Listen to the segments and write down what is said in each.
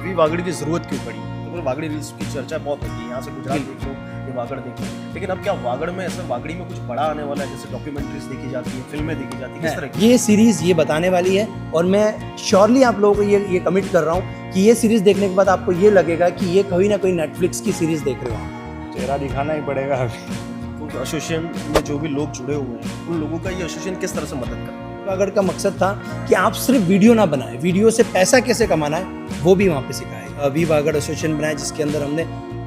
We Vagad की ज़रूरत क्यों पड़ी? तो वागड़ी रील्स की चर्चा बहुत होती है, यहाँ से गुजरात देख लो, ये वागड़ देख लो, लेकिन अब क्या वागड़ में ऐसा वागड़ी में कुछ बड़ा आने वाला है? जैसे डॉक्यूमेंट्रीज देखी जाती है, फिल्में देखी जाती है, किस तरह की? ये सीरीज़ ये बताने वाली है और मैं श्योरली आप लोगों को ये कमिट कर रहा हूँ कि ये सीरीज़ देखने के बाद आपको ये लगेगा कि ये कोई ना कोई नेटफ्लिक्स की सीरीज़ देख रहे हो। चेहरा दिखाना ही पड़ेगा अभी। तो एसोसिएशन में जो भी लोग जुड़े हुए हैं, उन लोगों का ये एसोसिएशन किस तरह से मदद करता है? वागड़ का मकसद था कि आप सिर्फ वीडियो ना बनाएं, वीडियो से पैसा कैसे कमाना है वो भी वहाँ पे सिखाएगा। वी वागड़ एसोसिएशन बनाया जिसके अंदर हमने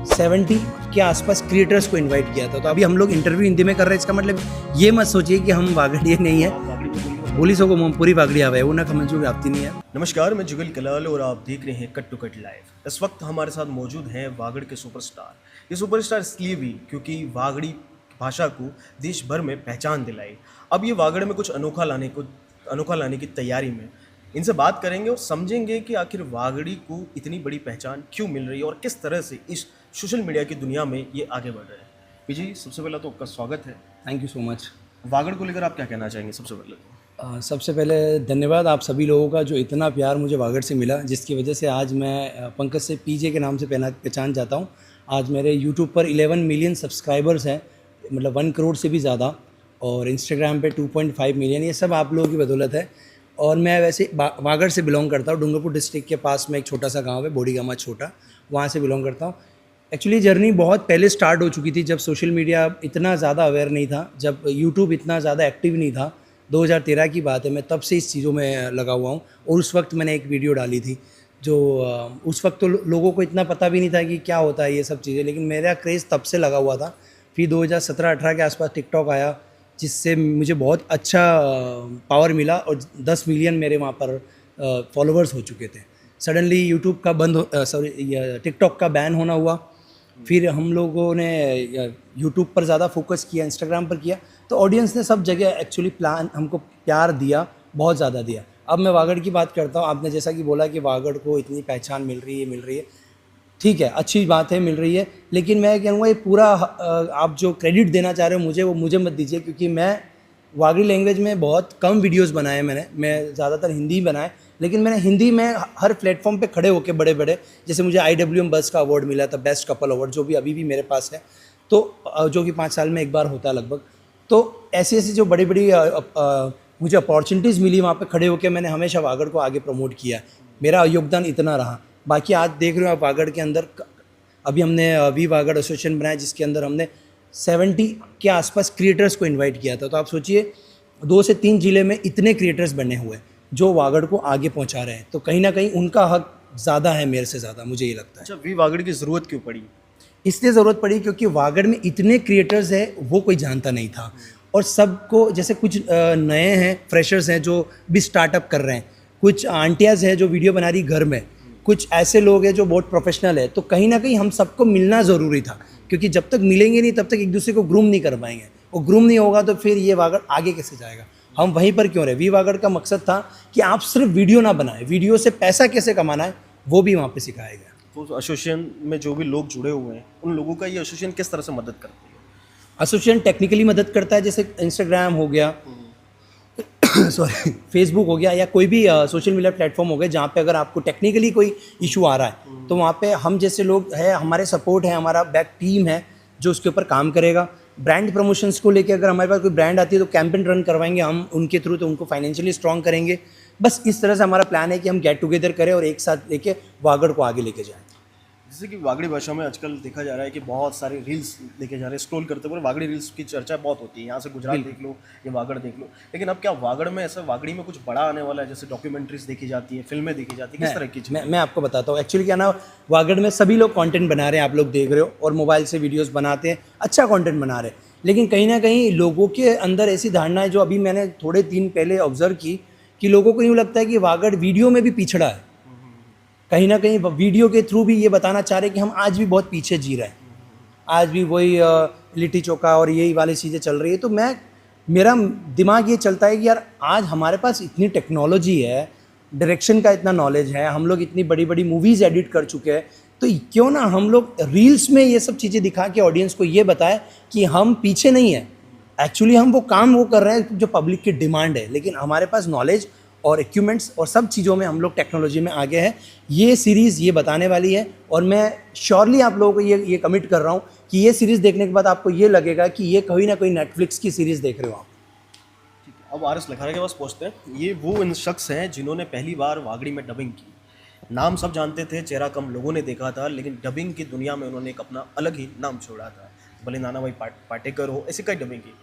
70 के आसपास क्रिएटर्स को इनवाइट किया था। तो अभी हम लोग इंटरव्यू हिंदी में कर रहे हैं, इसका मतलब ये मत सोचिए कि हम वागड़िए नहीं है, वागड़ी में बोलिए। बोली सो को पूरी वागड़ी आवे वो ना समझो कि आती नहीं है। नमस्कार, मैं जुगल कलाल और आप देख रहे हैं कट टू कट लाइव। इस वक्त हमारे साथ मौजूद हैं वागड़ के सुपरस्टार। ये सुपरस्टार इसलिए भी क्योंकि वागड़ी भाषा को देश भर में पहचान दिलाई। अब ये वागड़ में कुछ अनोखा लाने की तैयारी में इनसे बात करेंगे और समझेंगे कि आखिर वागड़ी को इतनी बड़ी पहचान क्यों मिल रही है और किस तरह से इस सोशल मीडिया की दुनिया में ये आगे बढ़ रहे हैं। पीजी, सबसे पहले तो आपका स्वागत है। Thank you so much. Vagad को लेकर आप क्या कहना चाहेंगे? सबसे पहले तो सबसे पहले धन्यवाद आप सभी लोगों का जो इतना प्यार मुझे वागड़ से मिला, जिसकी वजह से आज मैं पंकज से पीजे के नाम से पहचान जाता हूँ। आज मेरे यूट्यूब पर 11 मिलियन सब्सक्राइबर्स हैं, मतलब 1 करोड़ से भी ज़्यादा, और इंस्टाग्राम पे 2.5 मिलियन। ये सब आप लोगों की बदौलत है। और मैं वैसे वागड़ से बिलोंग करता हूँ। डूंगरपुर डिस्ट्रिक्ट के पास में एक छोटा सा गांव है, बोडीगामा छोटा, वहाँ से बिलोंग करता हूँ। एक्चुअली जर्नी बहुत पहले स्टार्ट हो चुकी थी, जब सोशल मीडिया इतना ज़्यादा अवेयर नहीं था, जब यूट्यूब इतना ज़्यादा एक्टिव नहीं था। 2013 की बात है, मैं तब से इस चीज़ों में लगा हुआ हूँ। और उस वक्त मैंने एक वीडियो डाली थी जो उस वक्त तो लोगों को इतना पता भी नहीं था कि क्या होता है ये सब चीज़ें, लेकिन मेरा क्रेज़ तब से लगा हुआ था। फिर 2017-18 के आसपास टिकटॉक आया, जिससे मुझे बहुत अच्छा पावर मिला और 10 मिलियन मेरे वहाँ पर फॉलोअर्स हो चुके थे। सडनली यूट्यूब का टिकटॉक का बैन होना हुआ। फिर हम लोगों ने यूट्यूब पर ज़्यादा फोकस किया, इंस्टाग्राम पर किया, तो ऑडियंस ने सब जगह एक्चुअली हमको प्यार दिया, बहुत ज़्यादा दिया। अब मैं वागड़ की बात करता हूँ। आपने जैसा कि बोला कि वागड़ को इतनी पहचान मिल रही है, ठीक है, अच्छी बात है, मिल रही है, लेकिन मैं कहूँगा ये पूरा आप जो क्रेडिट देना चाह रहे हो मुझे, वो मुझे मत दीजिए, क्योंकि मैं वागड़ी लैंग्वेज में बहुत कम वीडियोस बनाए मैं ज़्यादातर हिंदी बनाए, लेकिन मैंने हिंदी में हर प्लेटफॉर्म पे खड़े होकर बड़े जैसे मुझे IWM बस का अवार्ड मिला था, बेस्ट कपल अवार्ड, जो भी अभी भी मेरे पास है, तो जो कि 5 साल में एक बार होता है लगभग। तो ऐसी जो बड़ी मुझे अपॉर्चुनिटीज़ मिली, वहाँ पे खड़े होकर मैंने हमेशा वागड़ को आगे प्रमोट किया। मेरा योगदान इतना रहा। बाकी आज देख रहे हो आप वागड़ के अंदर, अभी हमने वी वागड़ एसोसिएशन बनाया जिसके अंदर हमने 70 के आसपास क्रिएटर्स को इनवाइट किया था। तो आप सोचिए 2 से 3 ज़िले में इतने क्रिएटर्स बने हुए जो वागड़ को आगे पहुंचा रहे हैं, तो कहीं ना कहीं उनका हक ज़्यादा है मेरे से ज़्यादा, मुझे ये लगता है। अच्छा, वी वागड़ की ज़रूरत क्यों पड़ी? इसलिए ज़रूरत पड़ी क्योंकि वागड़ में इतने क्रिएटर्स हैं, वो कोई जानता नहीं था। और सबको, जैसे कुछ नए हैं, फ्रेशर्स हैं जो भी स्टार्टअप कर रहे हैं, कुछ आंटियाज़ हैं जो वीडियो बना रही घर में, कुछ ऐसे लोग हैं जो बहुत प्रोफेशनल है। तो कहीं ना कहीं हम सबको मिलना ज़रूरी था, क्योंकि जब तक मिलेंगे नहीं तब तक एक दूसरे को ग्रूम नहीं कर पाएंगे, और ग्रूम नहीं होगा तो फिर ये वागड़ आगे कैसे जाएगा? हम वहीं पर क्यों रहे? वी वागड़ का मकसद था कि आप सिर्फ वीडियो ना बनाएं, वीडियो से पैसा कैसे कमाना है वो भी वहाँ पे सिखाया गया। तो एसोसिएशन में जो भी लोग जुड़े हुए हैं, उन लोगों का ये एसोसिएशन किस तरह से मदद करती है? एसोसिएशन टेक्निकली मदद करता है, जैसे इंस्टाग्राम हो गया, सॉरी, फेसबुक हो गया, या कोई भी सोशल मीडिया प्लेटफॉर्म हो गया, जहाँ पे अगर आपको टेक्निकली कोई इशू आ रहा है तो वहाँ पे हम जैसे लोग हैं, हमारे सपोर्ट है, हमारा बैक टीम है जो उसके ऊपर काम करेगा। ब्रांड प्रमोशंस को लेके अगर हमारे पास कोई ब्रांड आती है तो कैंपेन रन करवाएंगे हम उनके थ्रू, तो उनको फाइनेंशियली स्ट्रॉन्ग करेंगे। बस इस तरह से हमारा प्लान है कि हम गेट टुगेदर करें और एक साथ लेके वागड़ को आगे लेके जाएँ। जैसे कि वागड़ी भाषा में आजकल देखा जा रहा है कि बहुत सारे रील्स देखे जा रहे हैं, स्क्रॉल करते हुए वागड़ी रील्स की चर्चा बहुत होती है। यहाँ से गुजरात देख लो, ये वागड़ देख लो, लेकिन अब क्या वागड़ में ऐसा वागड़ी में कुछ बड़ा आने वाला है? जैसे डॉक्यूमेंट्रीज देखी जाती है, फिल्में देखी जाती है, किस तरह की चीज़? मैं आपको बताता हूँ। एक्चुअली क्या ना, वागड़ में सभी लोग कंटेंट बना रहे हैं, आप लोग देख रहे हो, और मोबाइल से वीडियोस बनाते हैं, अच्छा कंटेंट बना रहे हैं, लेकिन कहीं ना कहीं लोगों के अंदर ऐसी धारणा है, जो अभी मैंने थोड़े दिन पहले ऑब्जर्व की, कि लोगों को यूँ लगता है कि वागड़ वीडियो में भी पिछड़ा है। कहीं ना कहीं वीडियो के थ्रू भी ये बताना चाह रहे हैं कि हम आज भी बहुत पीछे जी रहे हैं, आज भी वही लिट्टी चोखा और यही वाली चीज़ें चल रही है। तो मेरा दिमाग ये चलता है कि यार, आज हमारे पास इतनी टेक्नोलॉजी है, डायरेक्शन का इतना नॉलेज है, हम लोग इतनी बड़ी बड़ी मूवीज़ एडिट कर चुके हैं, तो क्यों ना हम लोग रील्स में ये सब चीज़ें दिखा के ऑडियंस को ये बताएं कि हम पीछे नहीं हैं। एक्चुअली हम वो काम कर रहे हैं जो पब्लिक की डिमांड है, लेकिन हमारे पास नॉलेज और इक्विपमेंट्स और सब चीज़ों में हम लोग टेक्नोलॉजी में आगे हैं। ये सीरीज़ ये बताने वाली है और मैं श्योरली आप लोगों को ये कमिट कर रहा हूँ कि ये सीरीज़ देखने के बाद आपको ये लगेगा कि ये कहीं ना कहीं नेटफ्लिक्स की सीरीज़ देख रहे हो आप। अब आर एस लखारा के पास पहुँचते हैं। ये वो इन शख्स हैं जिन्होंने पहली बार वागड़ी में डबिंग की। नाम सब जानते थे, चेहरा कम लोगों ने देखा था, लेकिन डबिंग की दुनिया में उन्होंने एक अपना अलग ही नाम छोड़ा था। भले नाना भाई पाटेकर हो, ऐसे कई डबिंग की।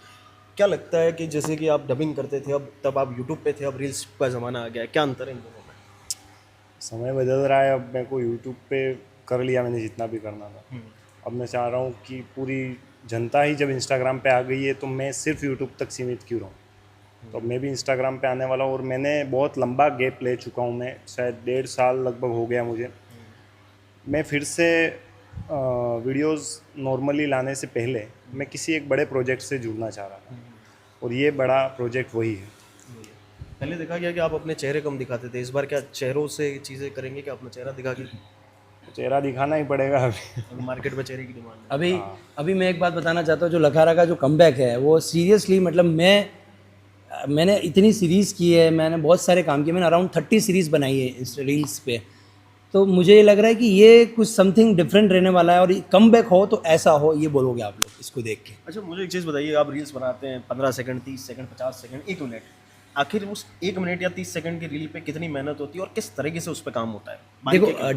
क्या लगता है कि जैसे कि आप डबिंग करते थे, अब तब आप यूट्यूब पे थे, अब रील्स का ज़माना आ गया है, क्या अंतर है इन दोनों में? समय बदल रहा है। अब मेरे को यूट्यूब पे कर लिया मैंने जितना भी करना था। अब मैं चाह रहा हूँ कि पूरी जनता ही जब इंस्टाग्राम पे आ गई है तो मैं सिर्फ यूट्यूब तक सीमित क्यों रहूँ। तो मैं भी इंस्टाग्राम पे आने वाला हूँ और मैंने बहुत लंबा गैप ले चुका हूँ। मैं शायद 1.5 साल लगभग हो गया मुझे। मैं फिर से वीडियोस नॉर्मली लाने से पहले मैं किसी एक बड़े प्रोजेक्ट से जुड़ना चाह रहा था और ये बड़ा प्रोजेक्ट वही है। पहले देखा गया कि आप अपने चेहरे कम दिखाते थे, इस बार क्या चेहरों से चीज़ें करेंगे कि अपना चेहरा दिखा के? चेहरा दिखाना ही पड़ेगा अभी। मार्केट में चेहरे की डिमांड है। अभी मैं एक बात बताना चाहता हूँ, जो लखारा का जो कमबैक है वो सीरियसली मतलब मैंने इतनी सीरीज़ की है, मैंने बहुत सारे काम किए, मैंने अराउंड 30 सीरीज़ बनाई है इस रील्स पे। तो मुझे ये लग रहा है कि ये कुछ समथिंग डिफरेंट रहने वाला है और कमबैक हो तो ऐसा हो, ये बोलोगे आप लोग इसको देख के। अच्छा, मुझे एक चीज़ बताइए, आप रील्स बनाते हैं 15 सेकंड, 30 सेकंड, 50 सेकंड, 1 मिनट, आखिर उस 1 मिनट या 30 सेकंड की रील पे कितनी मेहनत होती है और किस तरीके से उस पर काम होता है? देखो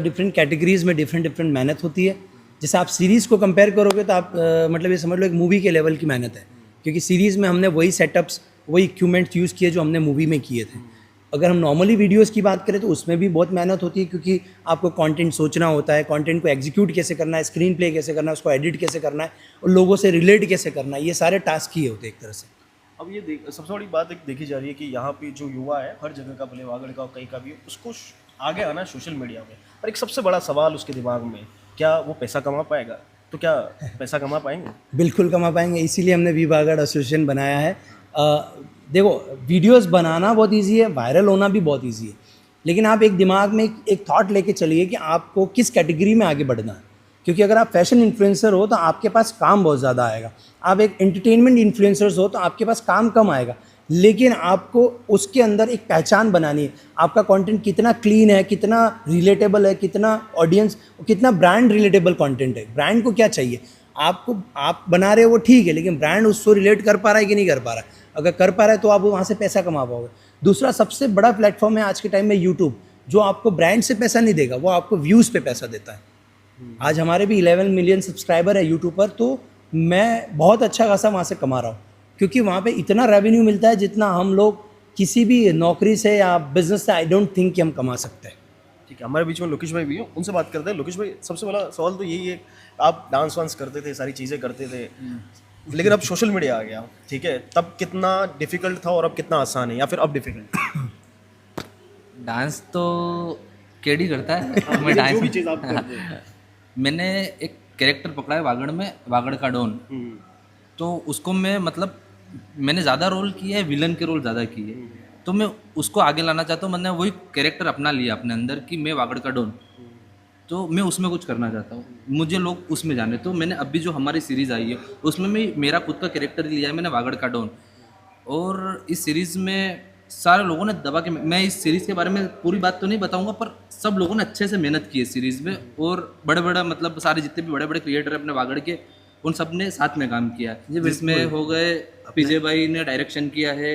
डिफरेंट कैटेगरीज में डिफरेंट मेहनत होती है। जैसे आप सीरीज़ को कंपेयर करोगे तो आप मतलब ये समझ लो एक मूवी के लेवल की मेहनत है, क्योंकि सीरीज़ में हमने वही सेटअप्स वही इक्विपमेंट्स यूज़ किए जो हमने मूवी में किए थे। अगर हम नॉर्मली वीडियोस की बात करें तो उसमें भी बहुत मेहनत होती है, क्योंकि आपको कंटेंट सोचना होता है, कंटेंट को एग्जीक्यूट कैसे करना है, स्क्रीन प्ले कैसे करना है, उसको एडिट कैसे करना है और लोगों से रिलेट कैसे करना है, ये सारे टास्क ही होते हैं एक तरह से। अब ये सबसे बड़ी बात एक देखी जा रही है कि यहाँ पे जो युवा है, हर जगह का, भले वागड़ का कहीं का भी, उसको आगे आना है सोशल मीडिया में। और एक सबसे बड़ा सवाल उसके दिमाग में, क्या वो पैसा कमा पाएगा? तो क्या पैसा कमा पाएंगे? बिल्कुल कमा पाएंगे, इसीलिए हमने वी वागड़ एसोसिएशन बनाया है। देखो वीडियोस बनाना बहुत इजी है, वायरल होना भी बहुत इजी है, लेकिन आप एक दिमाग में एक थॉट लेके चलिए कि आपको किस कैटेगरी में आगे बढ़ना है। क्योंकि अगर आप फैशन इन्फ्लुएंसर हो तो आपके पास काम बहुत ज़्यादा आएगा, आप एक एंटरटेनमेंट इन्फ्लुएंसर्स हो तो आपके पास काम कम आएगा, लेकिन आपको उसके अंदर एक पहचान बनानी है। आपका कंटेंट कितना क्लीन है, कितना रिलेटेबल है, कितना ऑडियंस, कितना ब्रांड रिलेटेबल कंटेंट है। ब्रांड को क्या चाहिए, आपको आप बना रहे हो वो ठीक है, लेकिन ब्रांड उसको रिलेट कर पा रहा है कि नहीं कर पा रहा है। अगर कर पा रहा है तो आप वहाँ से पैसा कमा पाओगे। दूसरा सबसे बड़ा प्लेटफॉर्म है आज के टाइम में यूट्यूब, जो आपको ब्रांड से पैसा नहीं देगा, वो आपको व्यूज़ पे पैसा देता है। आज हमारे भी 11 मिलियन सब्सक्राइबर है यूट्यूब पर, तो मैं बहुत अच्छा खासा वहाँ से कमा रहा हूँ, क्योंकि वहाँ पे इतना रेवेन्यू मिलता है जितना हम लोग किसी भी नौकरी से या बिजनेस से आई डोंट थिंक कि हम कमा सकते हैं। ठीक है, हमारे बीच में लोकेश भाई भी हैं, उनसे बात करते हैं। लोकेश भाई, सबसे बड़ा सवाल तो यही है, आप डांस वांस करते थे, सारी चीज़ें करते थे, लेकिन अब सोशल मीडिया आ गया, ठीक है, तब कितना डिफिकल्ट था और अब कितना आसान है, या फिर अब डिफिकल्ट? डांस तो केडी करता है। मैं जो भी डांस चीज़ आप करते हैं। मैंने एक कैरेक्टर पकड़ा है वागड़ में, वागड़ का डॉन। तो उसको मैं मतलब मैंने ज़्यादा रोल किए है, विलन के रोल ज़्यादा किए, तो मैं उसको आगे लाना चाहता हूँ। मैंने वही कैरेक्टर अपना लिया अपने अंदर कि मैं वागड़ का डॉन, तो मैं उसमें कुछ करना चाहता हूँ, मुझे लोग उसमें जाने। तो मैंने अभी जो हमारी सीरीज़ आई है उसमें मैं मेरा खुद का कैरेक्टर लिया है मैंने, वागड़ का डॉन। और इस सीरीज़ में सारे लोगों ने दबा के, मैं इस सीरीज़ के बारे में पूरी बात तो नहीं बताऊंगा, पर सब लोगों ने अच्छे से मेहनत की है सीरीज़ में। और बड़े बड़े मतलब सारे जितने भी बड़े बड़े क्रिएटर हैं अपने वागड़ के, उन सब ने साथ में काम किया है। जिसमें हो गए पीजे भाई ने डायरेक्शन किया है,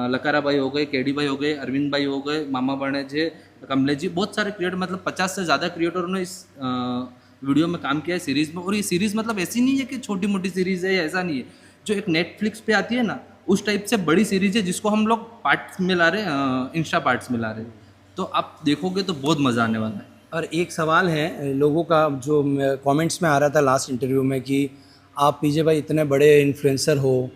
लकारा भाई हो गए, केडी भाई हो गए, अरविंद भाई हो गए, मामा बणेज है, कमलेश जी, बहुत सारे क्रिएटर, मतलब 50 से ज़्यादा क्रिएटरों ने इस वीडियो में काम किया है सीरीज़ में। और ये सीरीज़ मतलब ऐसी नहीं है कि छोटी मोटी सीरीज़ है, ऐसा नहीं है। जो एक नेटफ्लिक्स पे आती है ना, उस टाइप से बड़ी सीरीज़ है, जिसको हम लोग पार्ट्स में ला रहे हैं, इंस्टा पार्ट्स में ला रहे हैं। तो आप देखोगे तो बहुत मज़ा आने वाला है। और एक सवाल है लोगों का जो कमेंट्स में आ रहा था लास्ट इंटरव्यू में कि आप पीजे भाई इतने बड़े इन्फ्लुएंसर हो,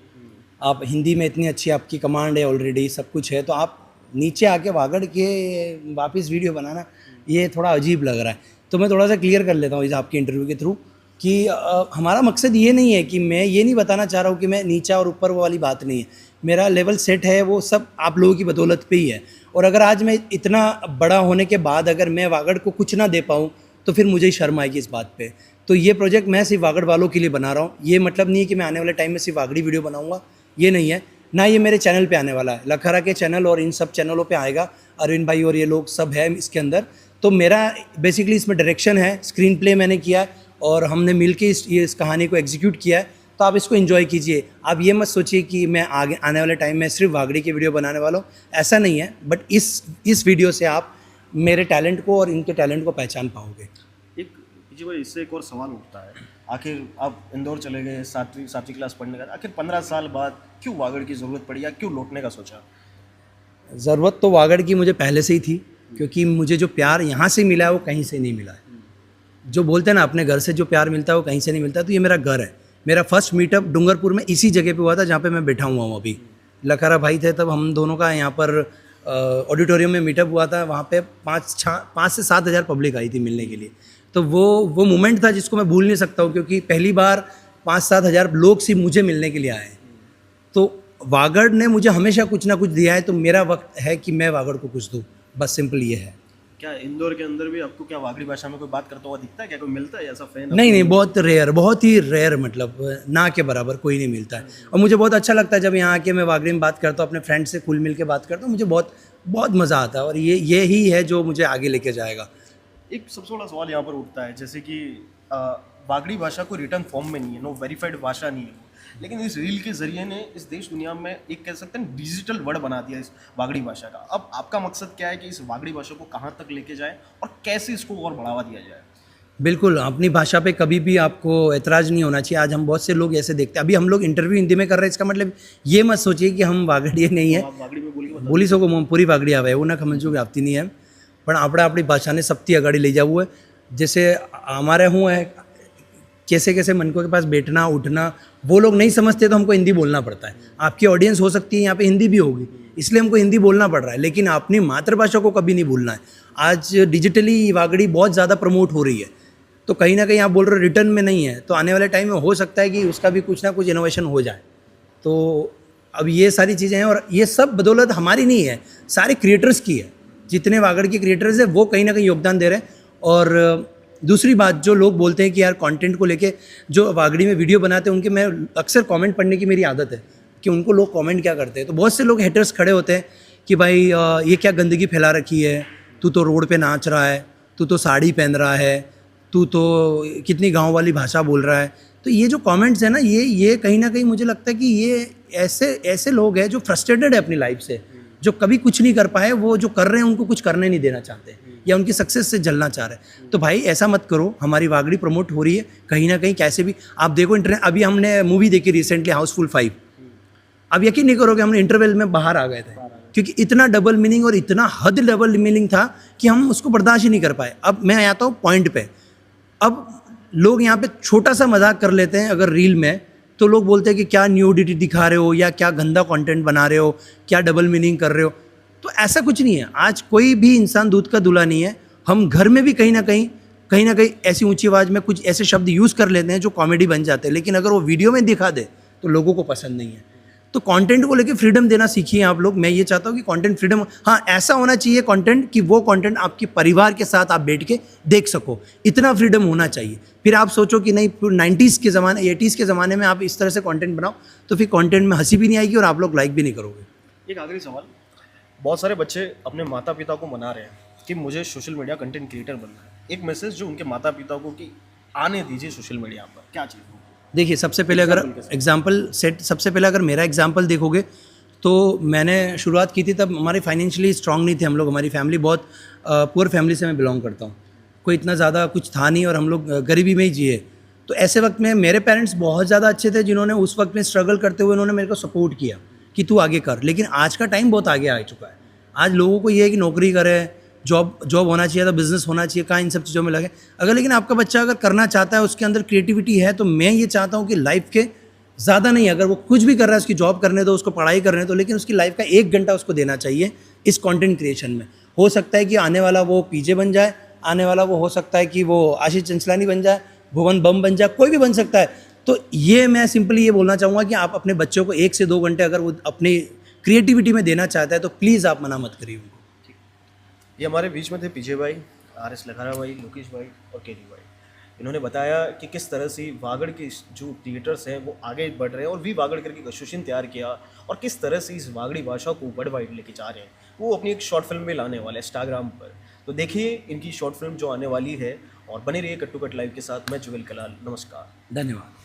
आप हिंदी में इतनी अच्छी आपकी कमांड है, ऑलरेडी सब कुछ है, तो आप नीचे आके वागड़ के वापस वीडियो बनाना, ये थोड़ा अजीब लग रहा है। तो मैं थोड़ा सा क्लियर कर लेता हूँ इस आपके इंटरव्यू के थ्रू कि हमारा मकसद ये नहीं है कि मैं ये नहीं बताना चाह रहा हूँ कि मैं नीचा और ऊपर वाली बात नहीं है। मेरा लेवल सेट है, वो सब आप लोगों की बदौलत पे ही है। और अगर आज मैं इतना बड़ा होने के बाद अगर मैं वागड़ को कुछ ना दे पाऊँ तो फिर मुझे ही शर्म आएगी इस बात पे। तो ये प्रोजेक्ट मैं सिर्फ वागड़ वालों के लिए बना रहा हूँ। ये मतलब नहीं है कि मैं आने वाले टाइम में सिर्फ वागड़ी वीडियो बनाऊँगा, ये नहीं है। ना ये मेरे चैनल पे आने वाला है। लखरा के चैनल और इन सब चैनलों पे आएगा, अरविंद भाई और ये लोग सब है इसके अंदर। तो मेरा बेसिकली इसमें डायरेक्शन है, स्क्रीन प्ले मैंने किया है और हमने मिलके इस कहानी को एग्जीक्यूट किया है। तो आप इसको एंजॉय कीजिए। आप ये मत सोचिए कि मैं आगे आने वाले टाइम में सिर्फ वागड़ी की वीडियो बनाने वाला हूँ, ऐसा नहीं है। बट इस वीडियो से आप मेरे टैलेंट को और इनके टैलेंट को पहचान पाओगे। एक जी भाई, इससे एक और सवाल उठता है, आखिर आप इंदौर चले गए 7वीं क्लास पढ़ने का, आखिर 15 साल बाद क्यों वागड़ की ज़रूरत पड़ी या क्यों लौटने का सोचा? ज़रूरत तो वागड़ की मुझे पहले से ही थी, क्योंकि मुझे जो प्यार यहाँ से मिला है वो कहीं से नहीं मिला है। जो बोलते हैं ना, अपने घर से जो प्यार मिलता है वो कहीं से नहीं मिलता। तो ये मेरा घर है। मेरा फर्स्ट मीटअप डूंगरपुर में इसी जगह पे हुआ था जहाँ पे मैं बैठा हुआ हूँ अभी। लखारा भाई थे तब, हम दोनों का यहाँ पर ऑडिटोरियम में मीटअप हुआ था। वहाँ पे 5 से 7 हज़ार पब्लिक आई थी मिलने के लिए। तो वो मोमेंट था जिसको मैं भूल नहीं सकता हूँ, क्योंकि पहली बार 5-7 हज़ार लोग सिर्फ मुझे मिलने के लिए आए। तो वागड़ ने मुझे हमेशा कुछ ना कुछ दिया है, तो मेरा वक्त है कि मैं वागड़ को कुछ दूँ, बस सिंपल ये है। क्या इंदौर के अंदर भी आपको क्या वागड़ी भाषा में कोई बात करता हुआ दिखता है? क्या कोई मिलता है ऐसा फैन? नहीं, बहुत रेयर, बहुत ही रेयर, मतलब ना के बराबर कोई नहीं मिलता है। और मुझे बहुत अच्छा लगता है जब यहाँ आके मैं वागड़ी में बात करता हूँ, अपने फ्रेंड से खुल मिल के बात करता हूँ, मुझे बहुत मज़ा आता है। और ये ही है जो मुझे आगे लेके जाएगा। एक सबसे बड़ा सवाल यहाँ पर उठता है, जैसे कि वागड़ी भाषा को रिटर्न फॉर्म में नहीं है, नो वेरीफाइड भाषा नहीं है, लेकिन इस रील के जरिए ने इस देश दुनिया में एक कह सकते हैं डिजिटल वर्ड बना दिया इस वागड़ी भाषा का। अब आपका मकसद क्या है कि इस वागड़ी भाषा को कहाँ तक लेके जाए और कैसे इसको और बढ़ावा दिया जाए? बिल्कुल, अपनी भाषा पे कभी भी आपको ऐतराज़ नहीं होना चाहिए। आज हम बहुत से लोग ऐसे देखते हैं, अभी हम लोग इंटरव्यू हिंदी में कर रहे हैं, इसका मतलब ये मत सोचिए कि हम वागड़ी नहीं है। आप वागड़ी में बोल के बोली सको पूरी वागड़ी आवे એવું ના સમજવું કે આવતી નહીં એમ, પણ આપણે આપણી ભાષાને સૌથી અગાડી લઈ જવું है। जैसे हमारे हुआ है कैसे मनकों के पास बैठना उठना, वो लोग नहीं समझते तो हमको हिंदी बोलना पड़ता है। आपकी ऑडियंस हो सकती है यहाँ पे हिंदी भी होगी, इसलिए हमको हिंदी बोलना पड़ रहा है, लेकिन अपनी मातृभाषा को कभी नहीं भूलना है। आज डिजिटली वागड़ी बहुत ज़्यादा प्रमोट हो रही है, तो कहीं ना कहीं आप बोल रहे हो रिटर्न में नहीं है, तो आने वाले टाइम में हो सकता है कि उसका भी कुछ ना कुछ इनोवेशन हो जाए। तो अब ये सारी चीज़ें हैं, और ये सब बदौलत हमारी नहीं है, सारे क्रिएटर्स की है। जितने वागड़ के क्रिएटर्स हैं वो कहीं ना कहीं योगदान दे रहे हैं। और दूसरी बात, जो लोग बोलते हैं कि यार कंटेंट को लेके जो वागड़ी में वीडियो बनाते हैं, उनके मैं अक्सर कमेंट पढ़ने की मेरी आदत है कि उनको लोग कमेंट क्या करते हैं। तो बहुत से लोग हेटर्स खड़े होते हैं कि भाई ये क्या गंदगी फैला रखी है, तू तो रोड पे नाच रहा है, तू तो साड़ी पहन रहा है, तू तो कितनी गाँव वाली भाषा बोल रहा है। तो ये जो कमेंट्स है ना, ये कहीं ना कहीं मुझे लगता है कि ये ऐसे लोग हैं जो फ्रस्ट्रेटेड है अपनी लाइफ से, जो कभी कुछ नहीं कर पाए, वो जो कर रहे हैं उनको कुछ करने नहीं देना चाहते या उनकी सक्सेस से जलना चाह रहे हैं। तो भाई ऐसा मत करो, हमारी वागड़ी प्रमोट हो रही है कहीं ना कहीं कैसे भी। आप देखो इंटरनेट, अभी हमने मूवी देखी रिसेंटली हाउसफुल 5, अब यकीन नहीं करोगे हमने इंटरवल में बाहर आ गए थे, क्योंकि इतना डबल मीनिंग और इतना हद डबल मीनिंग था कि हम उसको बर्दाश्त ही नहीं कर पाए। अब मैं आता हूँ पॉइंट पे, अब लोग यहाँ पे छोटा सा मजाक कर लेते हैं अगर रील में, तो लोग बोलते हैं कि क्या न्यूडिटी दिखा रहे हो या क्या गंदा कंटेंट बना रहे हो, क्या डबल मीनिंग कर रहे हो। तो ऐसा कुछ नहीं है। आज कोई भी इंसान दूध का दूल्हा नहीं है। हम घर में भी कहीं ना कहीं ऐसी ऊंची आवाज़ में कुछ ऐसे शब्द यूज़ कर लेते हैं जो कॉमेडी बन जाते हैं, लेकिन अगर वो वीडियो में दिखा दे तो लोगों को पसंद नहीं है। तो कंटेंट को लेके फ्रीडम देना सीखिए आप लोग। मैं ये चाहता हूँ कि कंटेंट फ्रीडम, हाँ ऐसा होना चाहिए कंटेंट कि वो कंटेंट आपके परिवार के साथ आप बैठ के देख सको, इतना फ्रीडम होना चाहिए। फिर आप सोचो कि नहीं 90s के ज़माने 80s के ज़माने में आप इस तरह से कंटेंट बनाओ, तो फिर कंटेंट में हंसी भी नहीं आएगी और आप लोग लाइक भी नहीं करोगे। एक आखिरी सवाल, बहुत सारे बच्चे अपने माता पिता को मना रहे हैं कि मुझे सोशल मीडिया कंटेंट क्रिएटर बनना है, एक मैसेज जो उनके माता पिता को कि आने दीजिए सोशल मीडिया पर, क्या चीज़? देखिए सबसे पहले अगर सबसे पहले अगर मेरा एग्जाम्पल देखोगे तो मैंने शुरुआत की थी तब हमारे फाइनेंशियली स्ट्रांग नहीं थे हम लोग, हमारी फैमिली बहुत पुअर फैमिली से मैं बिलोंग करता हूँ, कोई इतना ज़्यादा कुछ था नहीं और हम लोग गरीबी में ही जिए। तो ऐसे वक्त में मेरे पेरेंट्स बहुत ज़्यादा अच्छे थे, जिन्होंने उस वक्त में स्ट्रगल करते हुए उन्होंने मेरे को सपोर्ट किया कि तू आगे कर। लेकिन आज का टाइम बहुत आगे आ चुका है। आज लोगों को ये है कि नौकरी करे, जॉब होना चाहिए, तो बिज़नेस होना चाहिए, कहाँ इन सब चीज़ों में लगे। अगर लेकिन आपका बच्चा अगर करना चाहता है, उसके अंदर क्रिएटिविटी है, तो मैं ये चाहता हूँ कि लाइफ के ज़्यादा नहीं, अगर वो कुछ भी कर रहा है, उसकी जॉब करने दो, उसको पढ़ाई करने दो, लेकिन उसकी लाइफ का 1 घंटा उसको देना चाहिए इस कंटेंट क्रिएशन में। हो सकता है कि आने वाला वो पीजे बन जाए, आने वाला वो हो सकता है कि वो आशीष चंचलानी बन जाए, भुवन बम बन जाए, कोई भी बन सकता है। तो ये मैं सिंपली ये बोलना चाहूँगा कि आप अपने बच्चों को 1 से 2 घंटे अगर वो अपनी क्रिएटिविटी में देना चाहता है तो प्लीज़ आप मना मत करिए उनको। ये हमारे बीच में थे पीजे भाई, RS लखारा भाई, लोकेश भाई और केडी भाई। इन्होंने बताया कि किस तरह से वागड़ के जो थिएटर्स हैं वो आगे बढ़ रहे हैं और वी वागड़ करके एक एसोसिएशन तैयार किया और किस तरह से इस वागड़ी भाषा को वर्ल्ड वाइड लेके जा रहे हैं। वो अपनी एक शॉर्ट फिल्म में लाने वाला है इंस्टाग्राम पर। तो देखिए इनकी शॉर्ट फिल्म जो आने वाली है और बने रहिए कट्टू कट लाइव के साथ। मैं जुगल कलाल, नमस्कार। धन्यवाद।